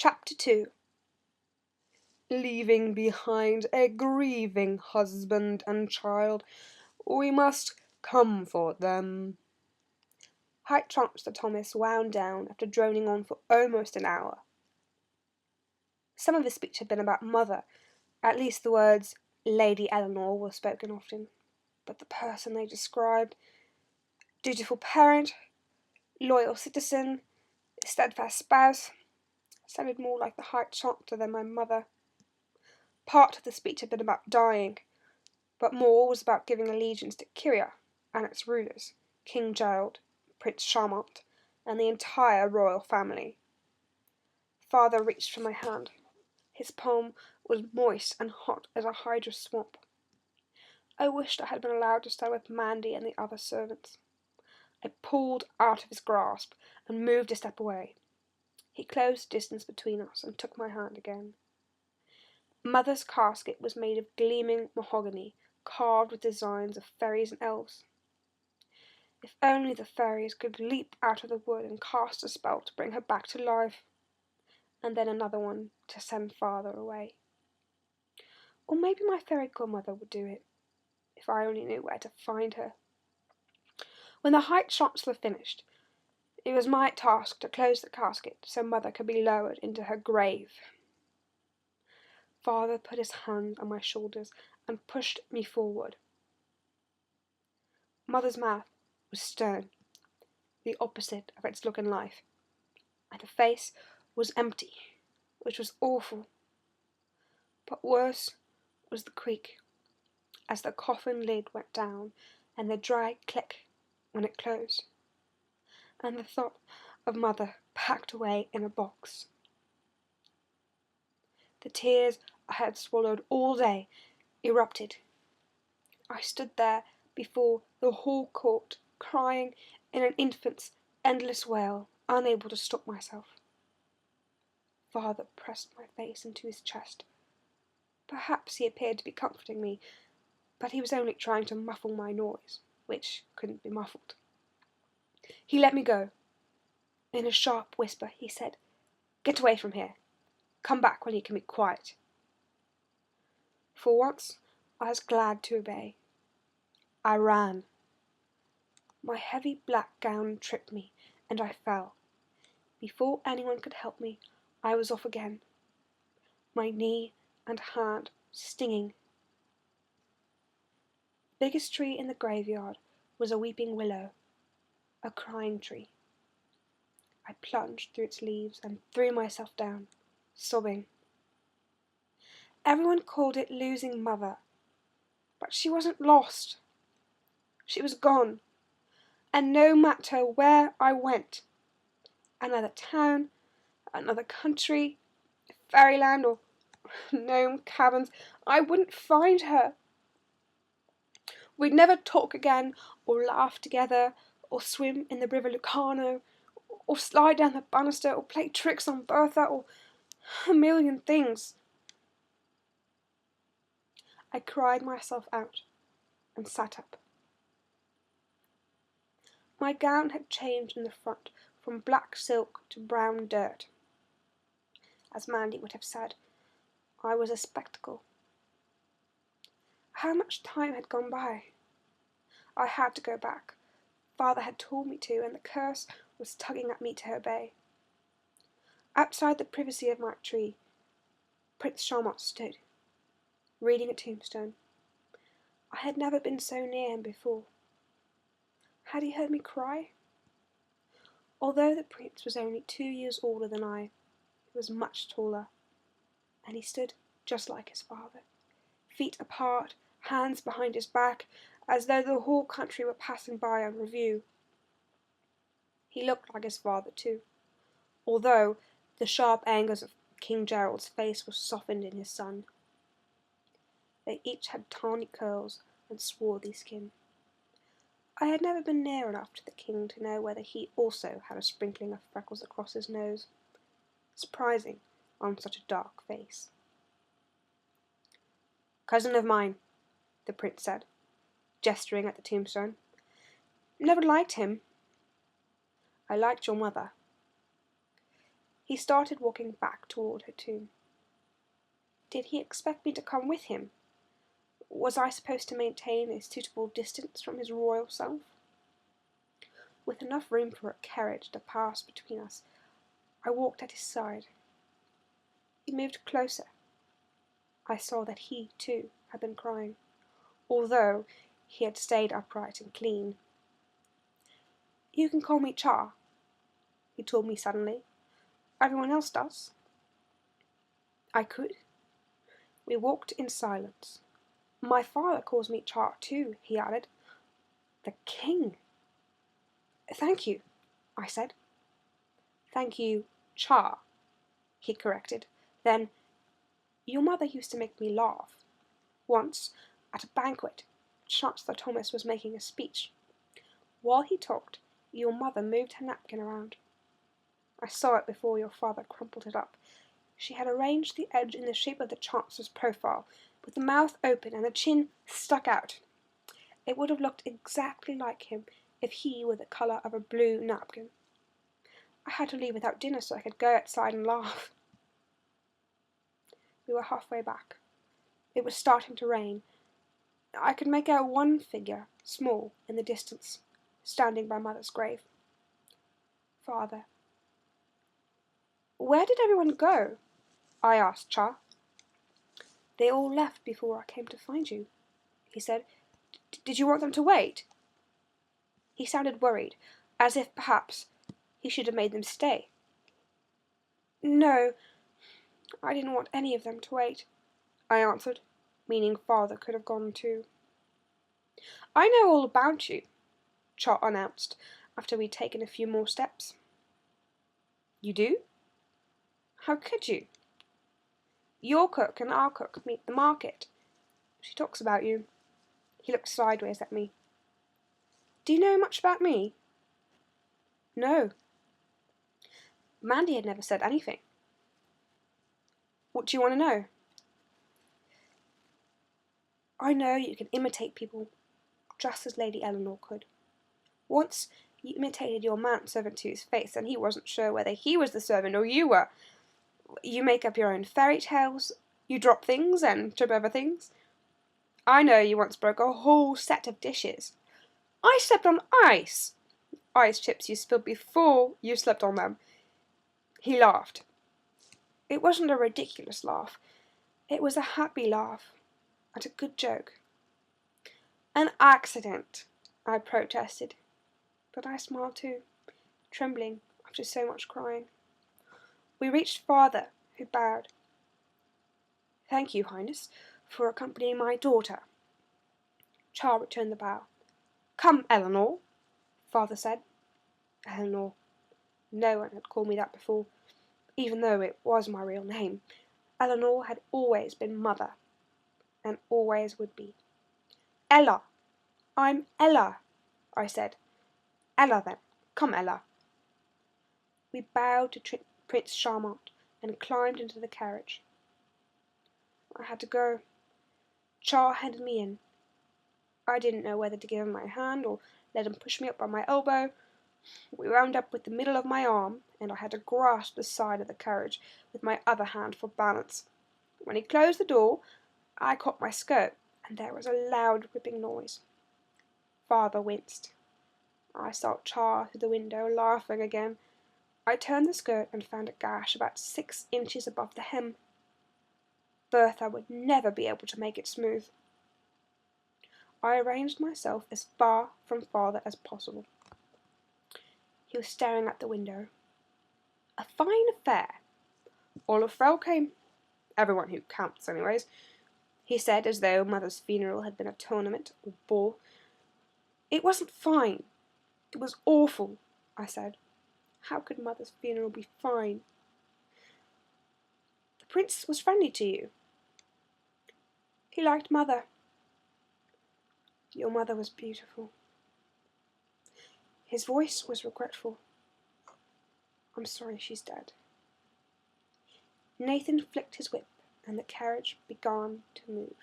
Chapter 2. Leaving behind a grieving husband and child, we must comfort them. High Chancellor Thomas wound down after droning on for almost an hour. Some of his speech had been about mother, at least the words Lady Eleanor were spoken often, but the person they described, dutiful parent, loyal citizen, steadfast spouse, sounded more like the High Chancellor than my mother. Part of the speech had been about dying, but more was about giving allegiance to Kyria and its rulers, King Gerald, Prince Charmant, and the entire royal family. Father reached for my hand. His palm was moist and hot as a hydra swamp. I wished I had been allowed to stand with Mandy and the other servants. I pulled out of his grasp and moved a step away. He closed the distance between us and took my hand again. Mother's casket was made of gleaming mahogany, carved with designs of fairies and elves. If only the fairies could leap out of the wood and cast a spell to bring her back to life, and then another one to send father away. Or maybe my fairy godmother would do it, if I only knew where to find her. When the High Chancellor finished, it was my task to close the casket so mother could be lowered into her grave. Father put his hands on my shoulders and pushed me forward. Mother's mouth was stern, the opposite of its look in life, and her face was empty, which was awful. But worse was the creak as the coffin lid went down and the dry click when it closed, and the thought of mother packed away in a box. The tears I had swallowed all day erupted. I stood there before the hall court, crying in an infant's endless wail, unable to stop myself. Father pressed my face into his chest. Perhaps he appeared to be comforting me, but he was only trying to muffle my noise, which couldn't be muffled. He let me go. In a sharp whisper, he said, "Get away from here. Come back when you can be quiet." For once, I was glad to obey. I ran. My heavy black gown tripped me, and I fell. Before anyone could help me, I was off again, my knee and hand stinging. The biggest tree in the graveyard was a weeping willow, a crying tree. I plunged through its leaves and threw myself down, sobbing. Everyone called it losing mother, but she wasn't lost. She was gone, and no matter where I went, another town, another country, fairyland or gnome caverns, I wouldn't find her. We'd never talk again, or laugh together, or swim in the river Lucano, or slide down the banister, or play tricks on Bertha, or a million things. I cried myself out and sat up. My gown had changed in the front from black silk to brown dirt. As Mandy would have said, I was a spectacle. How much time had gone by? I had to go back. Father had told me to, and the curse was tugging at me to obey. Outside the privacy of my tree, Prince Charmant stood, reading a tombstone. I had never been so near him before. Had he heard me cry? Although the prince was only 2 years older than I, he was much taller, and he stood just like his father, feet apart, hands behind his back, as though the whole country were passing by on review. He looked like his father too, although the sharp angles of King Gerald's face were softened in his son. They each had tawny curls and swarthy skin. I had never been near enough to the king to know whether he also had a sprinkling of freckles across his nose. Surprising on such a dark face. "Cousin of mine," the prince said, gesturing at the tombstone. "Never liked him." "I liked your mother." He started walking back toward her tomb. Did he expect me to come with him? Was I supposed to maintain a suitable distance from his royal self? With enough room for a carriage to pass between us, I walked at his side. He moved closer. I saw that he, too, had been crying, although he had stayed upright and clean. "You can call me Char," he told me suddenly. "Everyone else does." I could. We walked in silence. "My father calls me Char too," he added. "The king." "Thank you," I said. "Thank you, Char," he corrected. Then, "Your mother used to make me laugh. Once, at a banquet, Chancellor Thomas was making a speech. While he talked, your mother moved her napkin around. I saw it before your father crumpled it up. She had arranged the edge in the shape of the Chancellor's profile, with the mouth open and the chin stuck out. It would have looked exactly like him if he were the colour of a blue napkin. I had to leave without dinner so I could go outside and laugh." We were halfway back. It was starting to rain. I could make out one figure, small, in the distance, standing by Mother's grave. Father. "Where did everyone go?" I asked Char. "They all left before I came to find you," he said. "Did you want them to wait?" He sounded worried, as if, perhaps, he should have made them stay. "No, I didn't want any of them to wait," I answered, meaning Father could have gone too. "I know all about you," Char announced, after we'd taken a few more steps. "You do? How could you?" "Your cook and our cook meet at the market. She talks about you." He looked sideways at me. "Do you know much about me?" "No." Mandy had never said anything. "What do you want to know?" "I know you can imitate people just as Lady Eleanor could. Once you imitated your manservant to his face, and he wasn't sure whether he was the servant or you were. You make up your own fairy tales. You drop things and trip over things. I know you once broke a whole set of dishes. I slept on ice. Ice chips you spilled before you slept on them." He laughed. It wasn't a ridiculous laugh. It was a happy laugh at a good joke. "An accident," I protested. But I smiled too, trembling after so much crying. We reached Father, who bowed. "Thank you, Highness, for accompanying my daughter." Char returned the bow. "Come, Eleanor," Father said. Eleanor. No one had called me that before, even though it was my real name. Eleanor had always been Mother, and always would be. "Ella. I'm Ella," I said. "Ella, then. Come, Ella." We bowed to Prince Charmant and climbed into the carriage. I had to go. Char handed me in. I didn't know whether to give him my hand or let him push me up by my elbow. We wound up with the middle of my arm, and I had to grasp the side of the carriage with my other hand for balance. When he closed the door, I caught my skirt, and there was a loud ripping noise. Father winced. I saw Char through the window, laughing again. I turned the skirt and found a gash about 6 inches above the hem. Bertha would never be able to make it smooth. I arranged myself as far from Father as possible. He was staring out the window. "A fine affair. All of Frel came. Everyone who counts, anyways," he said, as though Mother's funeral had been a tournament or ball. "It wasn't fine. It was awful," I said. How could Mother's funeral be fine? "The Prince was friendly to you." "He liked Mother." "Your mother was beautiful." His voice was regretful. "I'm sorry she's dead." Nathan flicked his whip, and the carriage began to move.